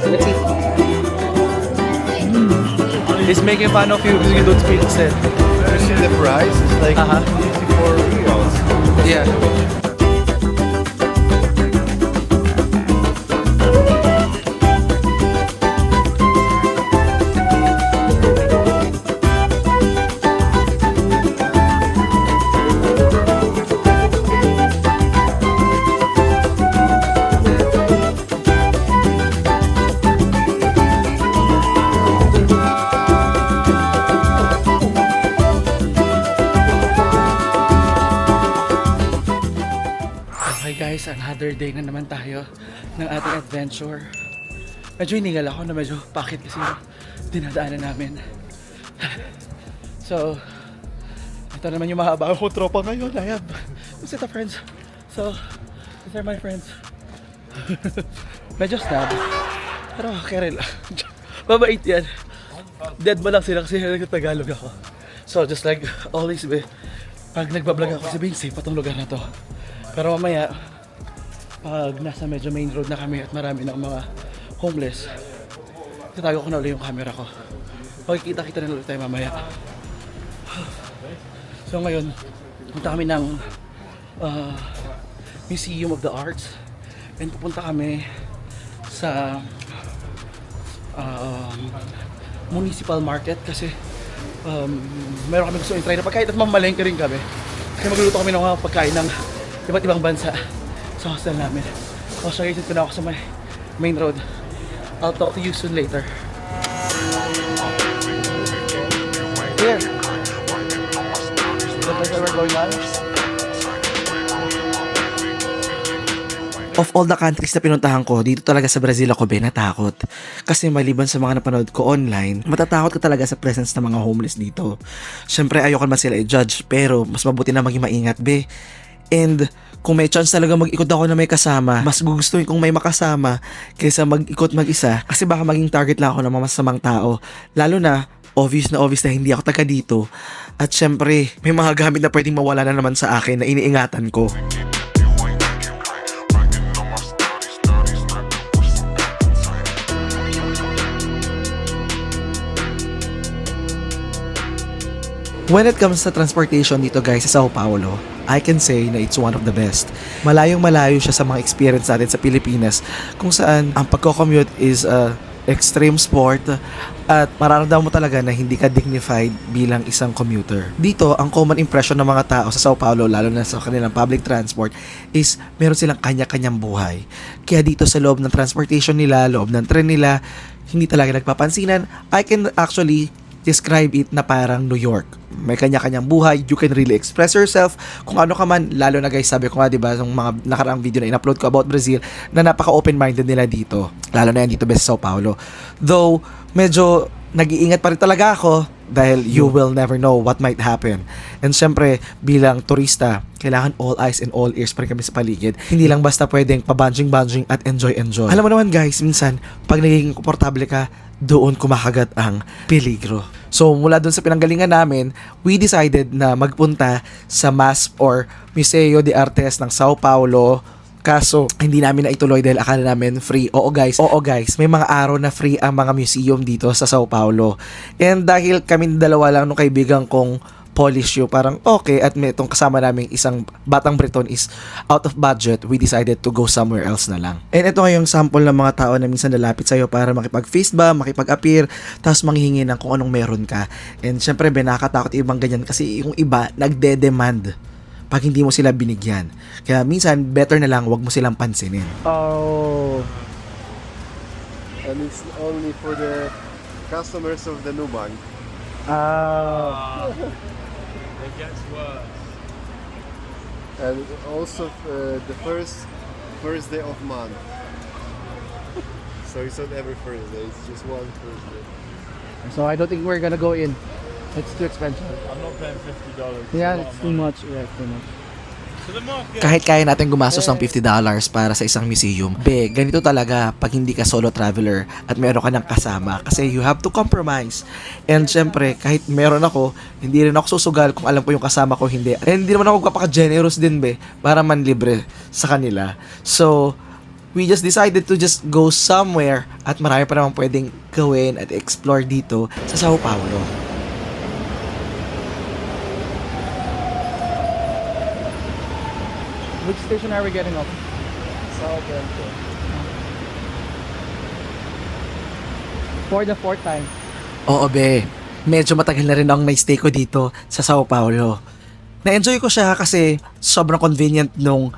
Let's see. He's making fun of you because you don't speak Sen. You see the price? It's like 54 reals. Yeah. Okay guys, another day na naman tayo ng ating adventure. Medyo hiningal ako na medyo pakit kasi yung dinadaanan namin. So, ito naman yung mahaba akong tropa ngayon. I have a set of friends. So, these are my friends. Medyo snab. Pero okay lang. Mabait yan. Dead mo lang sila kasi nagtatagalog ako. So, just like always, pag nagbablog ako, sabihin safe pa tong lugar na to. Pero mamaya, pag nasa medyo main road na kami at marami ng mga homeless, tatago ko na ulit yung camera ko. Makikita-kita na ulit tayo mamaya. So ngayon, punta kami ng Museum of the Arts. And pupunta kami sa municipal market kasi meron kami gusto i-try na pagkain at mamalengke rin kami. Kasi magluluto kami ng mga pagkain ng iba't ibang bansa sa hostel namin. So, share ko na ako sa may main road. I'll talk to you soon later. Here. The place where we're going on. Of all the countries na pinuntahan ko, dito talaga sa Brazil ako natakot. Kasi maliban sa mga napanood ko online, matatakot ka talaga sa presence ng mga homeless dito. Siyempre ayoko naman sila i-judge, pero mas mabuti na maging maingat And kung may chance talaga mag-ikot ako na may kasama, mas gugustuhin kong may makasama kaysa mag-ikot mag-isa. Kasi baka maging target lang ako ng mga masamang tao. Lalo na obvious na hindi ako taga dito. At syempre, may mga gamit na pwedeng mawala na naman sa akin na iniingatan ko. When it comes sa transportation dito guys sa Sao Paulo, I can say na it's one of the best. Malayong malayo siya sa mga experience natin sa Pilipinas kung saan ang pagko-commute is extreme sport at mararamdaman mo talaga na hindi ka dignified bilang isang commuter. Dito, ang common impression ng mga tao sa Sao Paulo, lalo na sa kanilang public transport, is meron silang kanya-kanyang buhay. Kaya dito sa loob ng transportation nila, loob ng tren nila, hindi talaga nagpapansinan. I can actually describe it na parang New York. May kanya-kanyang buhay, you can really express yourself kung ano ka man, lalo na guys, sabi ko nga 'di ba, ng mga nakaraang video na in-upload ko about Brazil, na napaka open-minded nila dito. Lalo na yan dito sa Sao Paulo. Though medyo nag-iingat pa rin talaga ako dahil you will never know what might happen. And syempre, bilang turista, kailangan all eyes and all ears pa rin kami sa paligid. Hindi lang basta pwedeng pa-bunging at enjoy. Alam mo naman guys, minsan pag nagiging komportable ka, doon kumakagat ang peligro. So mula doon sa pinanggalingan namin, we decided na magpunta sa MASP or Museo de Artes ng Sao Paulo. Kaso, hindi namin na ituloy dahil akala namin free. Oo guys, may mga araw na free ang mga museum dito sa Sao Paulo. And dahil kami dalawa lang nung kaibigan kong Polish yun, parang okay, at may itong kasama namin isang batang Briton is out of budget, we decided to go somewhere else na lang. And ito ngayong sample ng mga tao na minsan lalapit sa'yo para makipag-face ba, makipag-appear, tapos manghihingi ng kung anong meron ka. And syempre, nakakatakot ibang ganyan kasi yung iba nagde-demand pag hindi mo sila binigyan. Kaya minsan, better na lang wag mo silang pansinin. Oh. And it's only for the customers of the Nubank. It gets worse. And also the first day of month. So it's not every Thursday, it's just one Thursday. So I don't think we're gonna go in. It's too expensive. I'm not paying $50. Yeah, it's too much. Yeah, it's too much. So the market. Kahit kaya natin gumastos ng $50 para sa isang museum, ganito talaga pag hindi ka solo traveler at meron ka ng kasama kasi you have to compromise. And syempre, kahit meron ako, hindi rin ako susugal kung alam ko yung kasama ko hindi. And hindi naman ako kapaka-generous din para manlibre sa kanila. So, we just decided to just go somewhere at marami pa naman pwedeng gawin at explore dito sa Sao Paulo. Which station are we getting off? Southampton. For the fourth time. Oo be, medyo matagal na rin ang na-stay ko dito sa Sao Paulo. Na-enjoy ko siya kasi sobrang convenient nung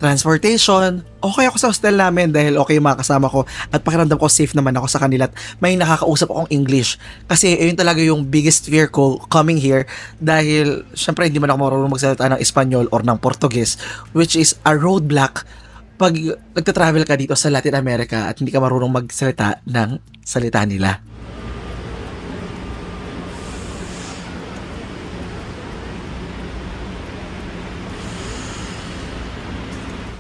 transportation. Okay ako sa hostel namin dahil okay yung mga kasama ko at pakiramdam ko safe naman ako sa kanila at may nakakausap akong English. Kasi yun talaga yung biggest fear ko coming here dahil syempre hindi man ako marunong magsalita ng Espanyol or ng Portuguese, which is a roadblock pag nagta-travel ka dito sa Latin America at hindi ka marunong magsalita ng salita nila.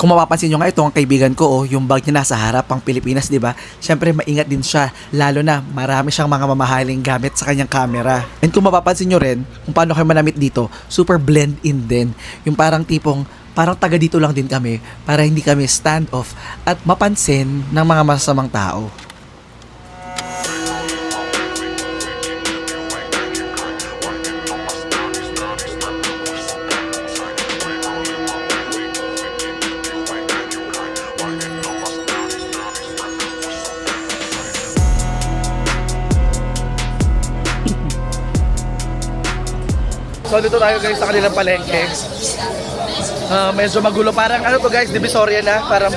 Kung mapapansin nyo nga, ito ang kaibigan ko, oh, yung bag niya nasa harap, pang Pilipinas, di ba? Siyempre, maingat din siya. Lalo na, marami siyang mga mamahaling gamit sa kanyang camera. And kung mapapansin nyo rin, kung paano kayo manamit dito, super blend in din. Yung parang tipong, parang taga dito lang din kami, para hindi kami stand off at mapansin ng mga masasamang tao. So dito tayo guys sa kanilang palengke. Medyo magulo, parang ano to guys, Divisoria na, parang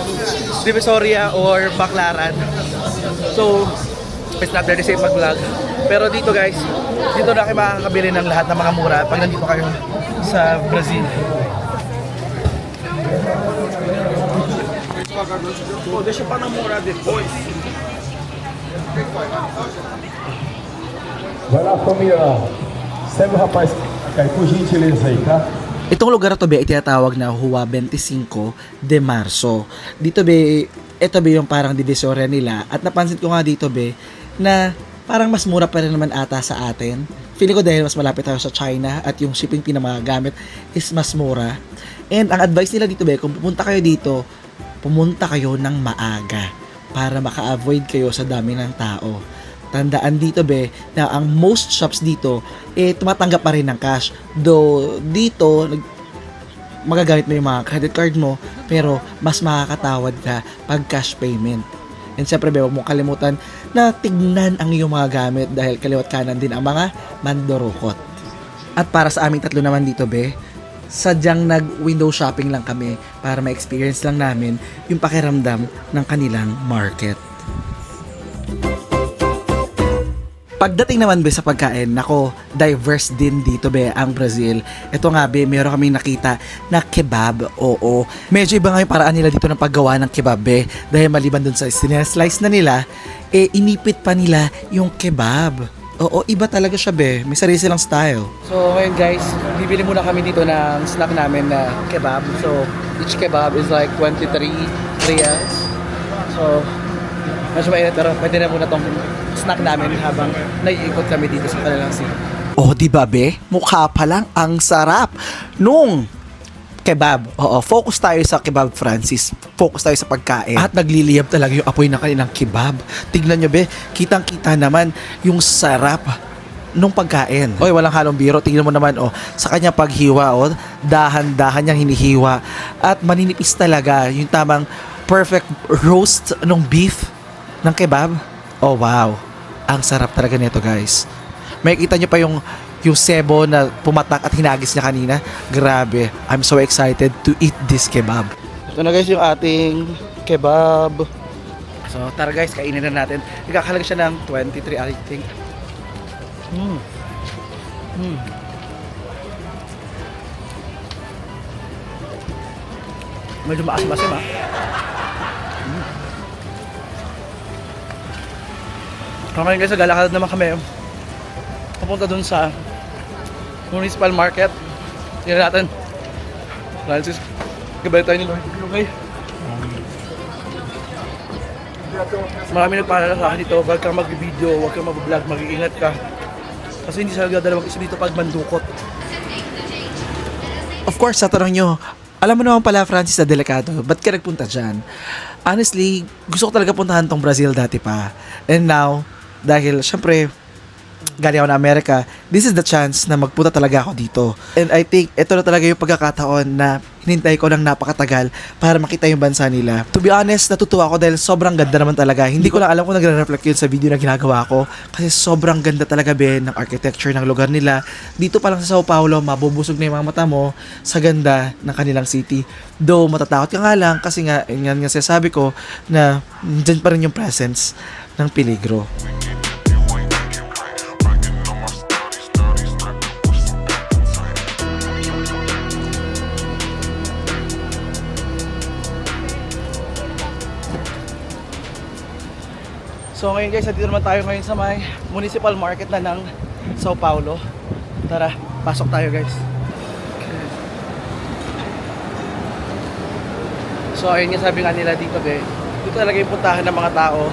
Divisoria or Baclaran. So it's not very safe mag-vlog. Pero dito guys, dito na kayo makakabili ng lahat ng mga mura pag nandito kayo sa Brazil. Oh, deixa para namorar depois. Vai lá, família. Serve o rapaz aí, por gentileza aí, tá? Itong lugar na to be ay tinatawag na Rua 25 de Marzo. Dito be, ito be yung parang divisoria nila. At napansin ko nga dito be, na parang mas mura pa rin naman ata sa atin. Feeling ko dahil mas malapit tayo sa China at yung shipping fee na mga gamit is mas mura. And ang advice nila dito be, kung pupunta kayo dito, pumunta kayo ng maaga para maka-avoid kayo sa dami ng tao. Tandaan dito be na ang most shops dito tumatanggap pa rin ng cash. Though dito magagamit mo yung mga credit card mo pero mas makakatawad ka pag cash payment. And syempre be, huwag mong kalimutan na tignan ang iyong mga gamit dahil kaliwat kanan din ang mga mandorokot. At para sa aming tatlo naman dito be, sadyang nag-window shopping lang kami para ma-experience lang namin yung pakiramdam ng kanilang market. Pagdating naman be sa pagkain, nako, diverse din dito be ang Brazil. Ito nga be, meron kaming nakita na kebab. Oo, medyo iba nga yung paraan nila dito ng paggawa ng kebab be. Dahil maliban dun sa sinaslice na nila, inipit pa nila yung kebab. Oo, iba talaga siya be. May sarili silang style. So ngayon guys, bibili muna kami dito ng snack namin na kebab. So each kebab is like 23 reals. So medyo mainit pero pwede na muna tong snack namin habang naiikot kami dito sa kanilang scene. Oh, di ba be? Mukha pa lang ang sarap nung kebab. Oo, focus tayo sa kebab, Francis. Focus tayo sa pagkain. At nagliliyab talaga yung apoy ng kanilang kebab. Tignan nyo be, kitang-kita naman yung sarap nung pagkain. Oy, walang halong biro. Tingnan mo naman, oh, sa kanya paghiwa, oh, dahan-dahan niyang hinihiwa. At maninipis talaga yung tamang perfect roast ng beef ng kebab. Oh, wow. Ang sarap talaga nito, guys. May kita nyo pa yung sebo na pumatak at hinagis niya kanina. Grabe. I'm so excited to eat this kebab. Ito na guys yung ating kebab. So tara guys, kainin na natin. Ikakalaga siya ng 23 I think. Medyo maasim-asim ha. Ngayon guys, galakad naman kami. Papunta dun sa municipal market. Tingnan natin. Francis, gabay tayo ni Lord. Okay. Marami nagpaalala sa akin dito, huwag kang mag-video, huwag kang mag-vlog, mag-iingat ka. Kasi hindi siya dalawang isa dito pag mandukot. Of course, sa tanong nyo, Alam mo naman pala, Francis, na delikado. Ba't ka nagpunta dyan? Honestly, gusto ko talaga puntahan tong Brazil dati pa. And now, dahil syempre, galing ako na Amerika, this is the chance na magpunta talaga ako dito. And I think ito na talaga yung pagkakataon na hinintay ko ng napakatagal para makita yung bansa nila. To be honest, natutuwa ako dahil sobrang ganda naman talaga. Hindi ko lang alam kung nagre-reflect yun sa video na ginagawa ko kasi sobrang ganda talaga ng architecture ng lugar nila. Dito pa lang sa Sao Paulo, mabubusog na yung mga mata mo sa ganda ng kanilang city. Though matatakot ka nga lang kasi nga, yan nga sabi ko na dyan pa rin yung presence ng peligro. So ngayon guys, dito naman tayo ngayon sa may municipal market na ng Sao Paulo. Tara, pasok tayo guys. So ayun nga sabi nga nila dito dito talaga yung puntahan ng mga tao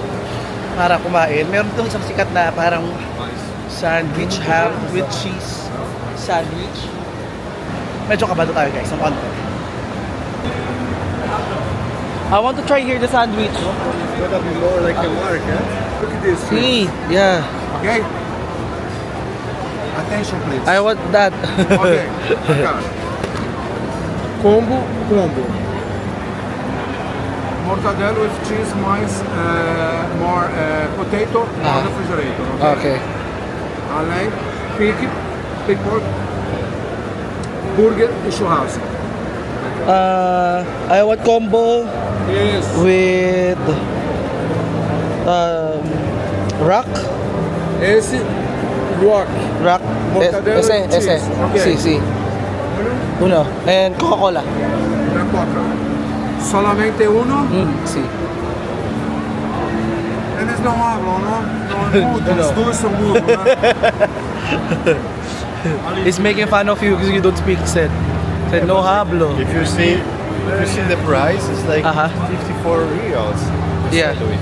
para kumain. Meron dito isang sikat na parang sandwich ham with cheese sandwich. Medyo kabado tayo guys, ang konti. I want to try here the sandwich. It's gonna be more like a market. Look at this. See, yeah. Okay. Attention, please. I want that. Okay. Combo. Mortadella with cheese, mais, more potato, more refrigerator. Okay. Além, pig pork, burger e churrasco. I want combo Yes. with rock. Esse, rock. Rock. Mortadella Ese, with cheese. Okay. Sí. Uno. And Coca-Cola. Na coca. Solamente uno. Sí. Eles não hablam, não? Não é mudo. Os dois são mudos, né? He's making fun of you because you don't speak, said no hablo. If you see the price, it's like 54 54 reals. Yeah. Sandwich.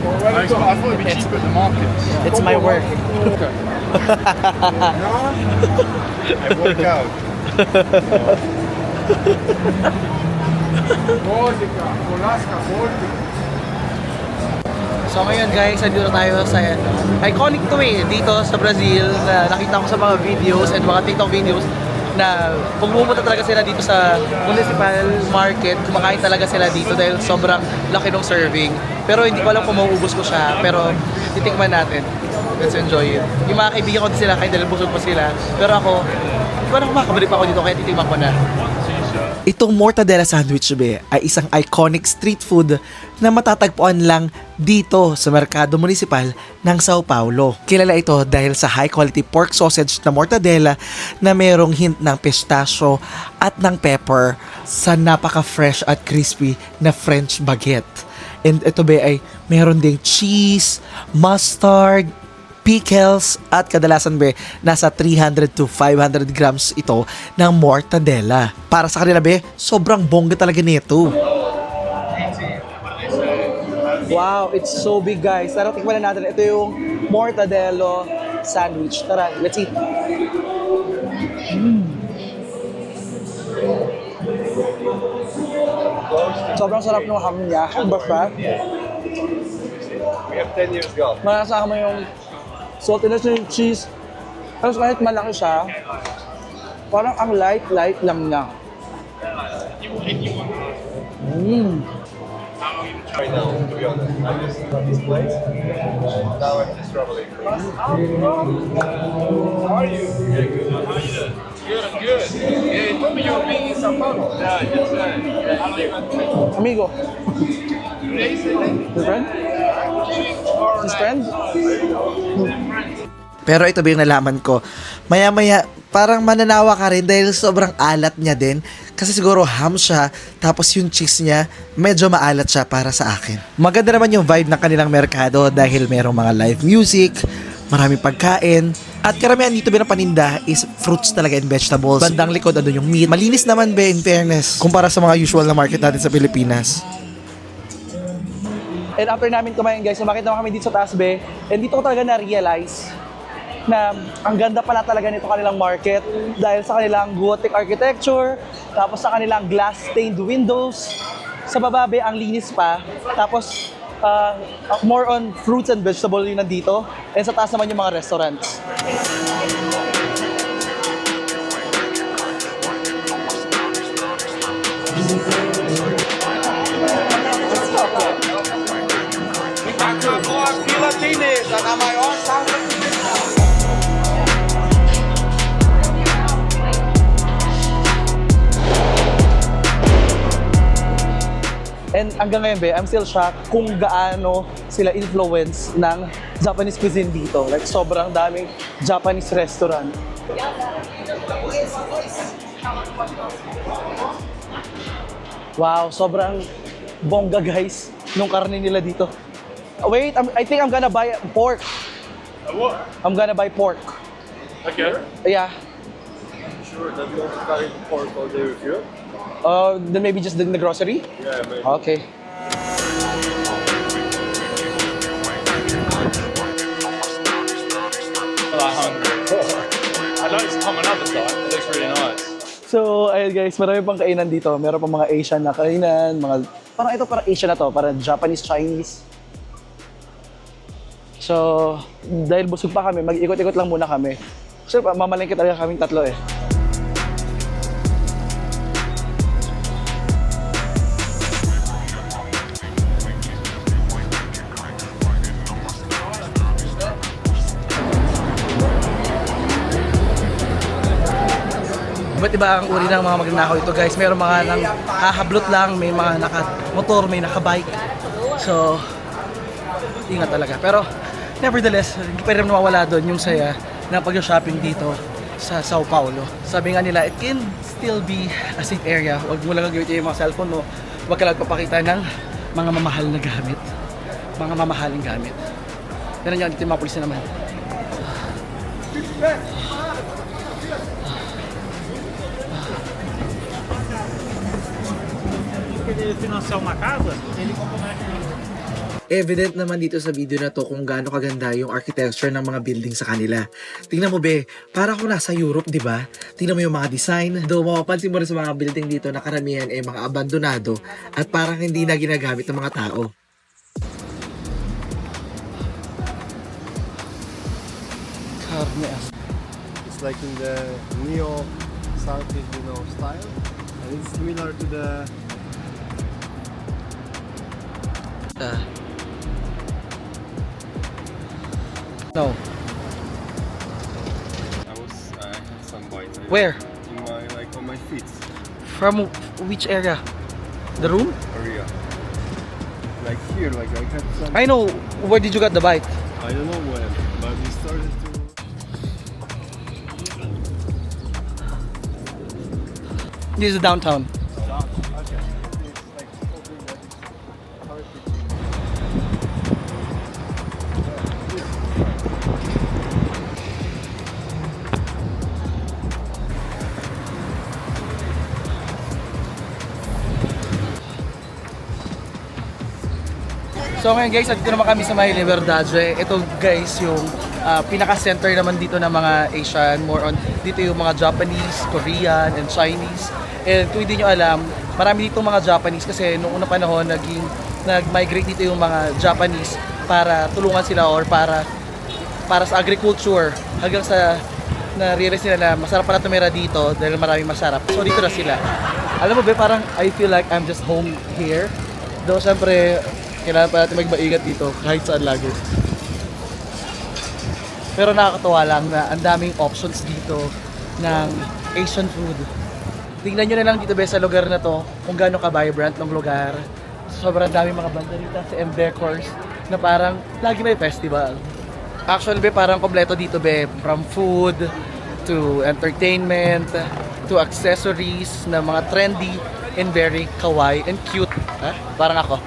I thought it'd be cheaper at the market. It's my work. I work out. Vodka, Colasca, vodka. So ngayon guys, nandito tayo sa iconic to dito sa Brazil na nakita ko sa mga videos and mga TikTok videos na pag pumunta talaga sila dito sa municipal market, kumakain talaga sila dito dahil sobrang laki ng serving. Pero hindi ko alam kung mauubos ko siya, pero titikman natin. Let's enjoy it. Yung mga kaibigan ko din sila, kahit dahil busog pa sila. Pero ako, hindi ko alam kung makakabalik pa ako dito, kaya titikman ko na. Itong mortadella sandwich ay isang iconic street food na matatagpuan lang dito sa Merkado Municipal ng Sao Paulo. Kilala ito dahil sa high quality pork sausage na mortadella na mayroong hint ng pistachio at ng pepper sa napaka-fresh at crispy na French baguette. And ito ay mayroon ding cheese, mustard, pickles at kadalasan nasa 300 to 500 grams ito ng mortadella. Para sa kanila sobrang bongga talaga nito. Wow, it's so big guys. Tara, tikman na natin. Ito yung mortadella sandwich. Tara, let's eat. Sobrang sarap ng ham niya. Basta. We have 10 years ago. Masasama yung saltiness ng cheese. Tapos kahit malaki siya, parang ang light lang niya. Right now, to be honest. I just love this place. Now I'm just traveling. How are you? Yeah, good. How are you doing? Good, I'm good. Yeah, you told me you were being in Sao Paulo. Yeah, yes, sir. How long you been? Amigo. 2 days, I think. His friend? Tomorrow His night. friend? Pero ito yung nalaman ko. Maya-maya, parang mananawa ka rin dahil sobrang alat niya din. Kasi siguro ham siya, tapos yung cheese niya, medyo maalat siya para sa akin. Maganda naman yung vibe ng kanilang merkado dahil merong mga live music, maraming pagkain, at karamihan dito ng paninda is fruits talaga and vegetables. Bandang likod, ano yung meat. Malinis naman in fairness, kumpara sa mga usual na market natin sa Pilipinas. And after namin kumain guys, sumakit naman kami dito sa taas and dito ko talaga na-realize na ang ganda pala talaga nito kanilang market dahil sa kanilang Gothic architecture, tapos sa kanilang glass-stained windows. Sa bababe, ang linis pa. Tapos, more on fruits and vegetables yung nandito. And sa taas naman yung mga restaurants. And hanggang ngayon, be, I'm still shocked kung gaano sila influence ng Japanese cuisine dito. Like, sobrang daming Japanese restaurant. Wow, sobrang bongga, guys, nung karne nila dito. Wait, I think I'm gonna buy pork. What? I'm gonna buy pork. Okay. Yeah. Sure, that you want to carry the pork all day with you? Then maybe just in the grocery? Yeah, maybe. Okay. I know it's come another time. It looks really nice. So, ayun guys, marami pang kainan dito. Meron pang mga Asian na kainan, parang ito parang Asian na to, parang Japanese, Chinese. So, dahil busog pa kami, mag-ikot-ikot lang muna kami. Kasi mamalengke talaga kaming tatlo eh. Iba't iba ang uri ng mga magnanakaw ito guys. Meron mga nang hahablot lang, may mga naka-motor, may naka-bike. So, ingat talaga. Pero, nevertheless, hindi pa rin nawawala doon yung saya ng pag-shopping dito sa Sao Paulo. Sabi nga nila, it can still be a safe area. Huwag mo lang gawin yung mga cellphone mo. Huwag ka lang papakita ng mga mamahal na gamit. Mga mamahaling gamit. Ganun yan, dito yung mga pulis na naman. Evident naman dito sa video na to kung gaano kaganda yung architecture ng mga building sa kanila. Tingnan mo be, para kung nasa Europe, di ba? Tingnan mo yung mga design. Though mapapansin mo rin sa mga building dito na karamihan ay mga abandonado at parang hindi na ginagamit ng mga tao. Karne. It's like in the neo Southeast, style, and it's similar to the No. I had some bites Where? in my on my feet From which area? The room? area. Like here, I had some. I know. Where did you get the bite? I don't know when, but we started to. This is downtown. Okay. It's like something that is hard to. So ngayon guys, dito naman kami sa May Liberdade. Ito guys yung pinaka-center naman dito ng mga Asian. More on dito yung mga Japanese, Korean, and Chinese. And kung hindi nyo alam, marami dito mga Japanese kasi noong unang panahon nag-migrate dito yung mga Japanese para tulungan sila or para sa agriculture hanggang sa na-realize nila na masarap pala tumira dito dahil maraming masarap. So dito na sila. Alam mo ba, parang I feel like I'm just home here. Though syempre, kailangan pa natin magmaigat dito kahit saan lagi. Pero nakakatuwa lang na ang daming options dito ng Asian food. Tingnan nyo na lang dito be sa lugar na to kung gaano ka-vibrant ng lugar. Sobrang daming mga bandarita sa M-Decors na parang lagi may festival. Actually be, parang kompleto dito be, from food to entertainment to accessories na mga trendy and very kawaii and cute. Parang ako.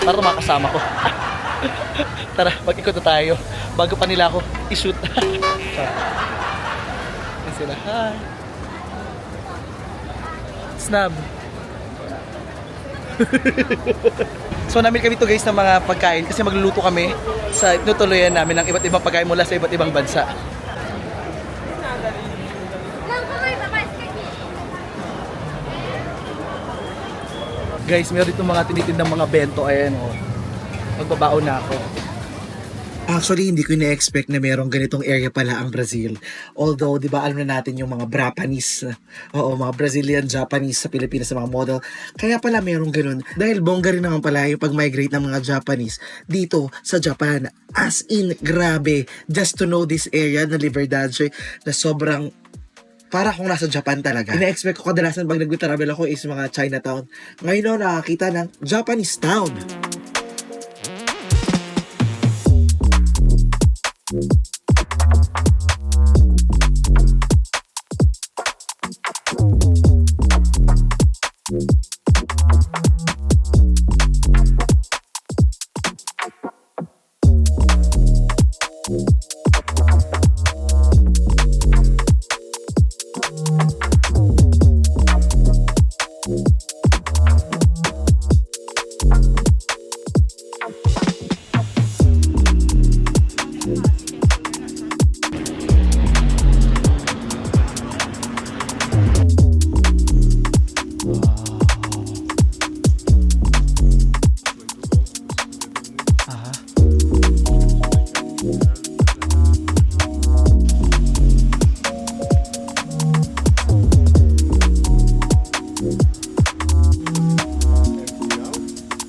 Parang mga kasama ko. Tara, mag-ikot na tayo bago pa nila ako i-shoot. Yan sila. Hi! Snab! So namin kami to guys ng mga pagkain kasi magluluto kami sa tinutuluyan namin ng iba't ibang pagkain mula sa iba't ibang bansa. Guys, meron dito mga tinitindang mga bento. Ayan oh. Magbabaon na ako. Actually, hindi ko na-expect na merong ganitong area pala ang Brazil. Although, di ba, alam na natin yung mga Brapanese. Oo, mga Brazilian, Japanese sa Pilipinas sa mga model. Kaya pala merong ganun. Dahil bongga rin naman pala yung pag-migrate ng mga Japanese dito sa Japan. As in, grabe. Just to know this area na Liberdade na sobrang para kung nasa Japan talaga. Ina-expect ko kadalasan pag nag-travel ako is mga Chinatown. Ngayon nakakita ng Japanese town.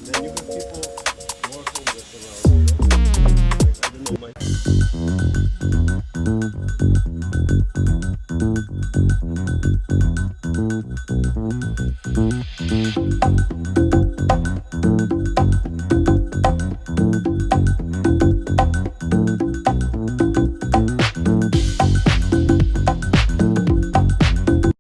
Then you have people more homeless around, you know? Like, I don't know, my